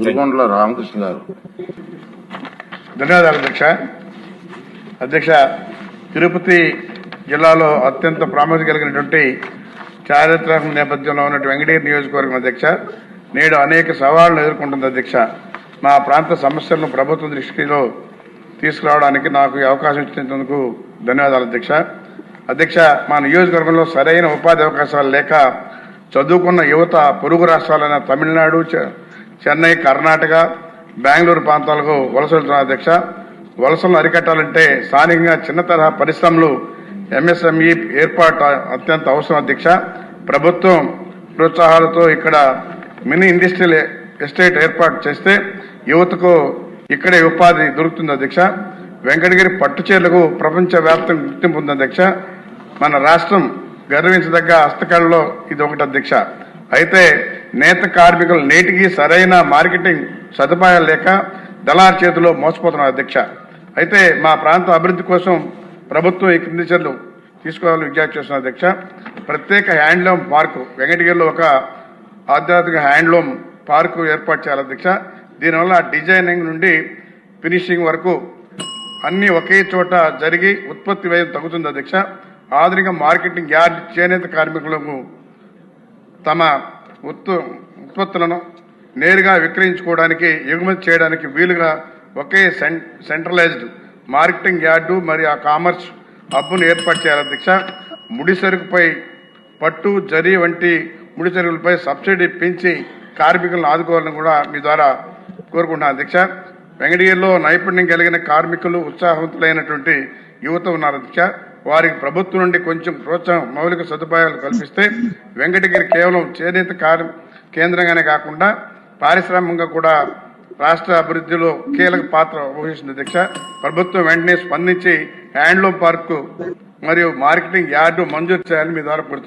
ఉరుగొండల రామకృష్ణ గారు. ధన్యవాదాలు అధ్యక్ష. అధ్యక్ష, తిరుపతి జిల్లాలో అత్యంత ప్రాముఖ్యత కలిగినటువంటి చారిత్రక నేపథ్యంలో ఉన్నటువంటి వెంకటగిరి నియోజకవర్గం అధ్యక్ష నేడు అనేక సవాళ్లను ఎదుర్కొంటుంది అధ్యక్ష. మా ప్రాంత సమస్యలను ప్రభుత్వం దృష్టిలో తీసుకురావడానికి నాకు ఈ అవకాశం ఇచ్చినందుకు ధన్యవాదాలు అధ్యక్ష. అధ్యక్ష, మా నియోజకవర్గంలో సరైన ఉపాధి అవకాశాలు లేక చదువుకున్న యువత పొరుగు రాష్ట్రాలైన తమిళనాడు, చెన్నై, కర్ణాటక, బెంగళూరు ప్రాంతాలకు వలస వెళ్తున్నారు అధ్యక్ష. వలసలను అరికట్టాలంటే స్థానికంగా చిన్న తరహా పరిశ్రమలు, ఎంఎస్ఎంఈ ఏర్పాటు అత్యంత అవసరం అధ్యక్ష. ప్రభుత్వం ప్రోత్సాహాలతో ఇక్కడ మినీ ఇండస్ట్రియల్ ఎస్టేట్ ఏర్పాటు చేస్తే యువతకు ఇక్కడే ఉపాధి దొరుకుతుంది అధ్యక్ష. వెంకటగిరి పట్టుచీరలకు ప్రపంచవ్యాప్తంగా గుర్తింపు ఉంది అధ్యక్ష. మన రాష్ట్రం గర్వించదగ్గ హస్తకళలో ఇది ఒకటి అధ్యక్ష. అయితే నేత కార్మికులు నేటికి సరైన మార్కెటింగ్ సదుపాయాలు లేక దళార్ చేతిలో మోసపోతున్నారు అధ్యక్ష. అయితే మా ప్రాంత అభివృద్ధి కోసం ప్రభుత్వం ఈ క్రింది చర్యలు తీసుకోవాలని విజ్ఞప్తి చేస్తున్నారు అధ్యక్ష. ప్రత్యేక హ్యాండ్లూమ్ పార్కు వెంకటగిరిలో ఒక ఆధ్యాత్మిక హ్యాండ్లూమ్ పార్కు ఏర్పాటు చేయాలి అధ్యక్ష. దీనివల్ల డిజైనింగ్ నుండి ఫినిషింగ్ వరకు అన్ని ఒకే చోట జరిగి ఉత్పత్తి వ్యయం తగ్గుతుంది అధ్యక్ష. ఆధునిక మార్కెటింగ్ యార్డ్ చేనేత కార్మికులకు తమ ఉత్పత్తులను నేరుగా విక్రయించుకోవడానికి, ఎగుమతి చేయడానికి వీలుగా ఒకే సెంట్రలైజ్డ్ మార్కెటింగ్ యార్డు మరియు ఆ కామర్స్ హబ్ను ఏర్పాటు చేయాలి అధ్యక్ష. ముడి సరుకుపై పట్టు, జరీ వంటి ముడి సరుకులపై సబ్సిడీ పెంచి కార్మికులను ఆదుకోవాలని కూడా మీ ద్వారా కోరుకుంటున్నాను అధ్యక్ష. వెంకటగిరిలో నైపుణ్యం కలిగిన కార్మికులు, ఉత్సాహవంతులైనటువంటి యువత ఉన్నారు అధ్యక్ష. వారికి ప్రభుత్వం నుండి కొంచెం ప్రోత్సాహం, మౌలిక సదుపాయాలు కల్పిస్తే వెంకటగిరి కేవలం చేనేత కేంద్రంగానే కాకుండా పారిశ్రామికంగా కూడా రాష్ట్ర అభివృద్ధిలో కీలక పాత్ర వహిస్తుంది అధ్యక్ష. ప్రభుత్వం వెంటనే స్పందించి హ్యాండ్లూమ్ పార్కు మరియు మార్కెటింగ్ యార్డు మంజూరు చేయాలని మీ ద్వారా కోరుతున్నాను.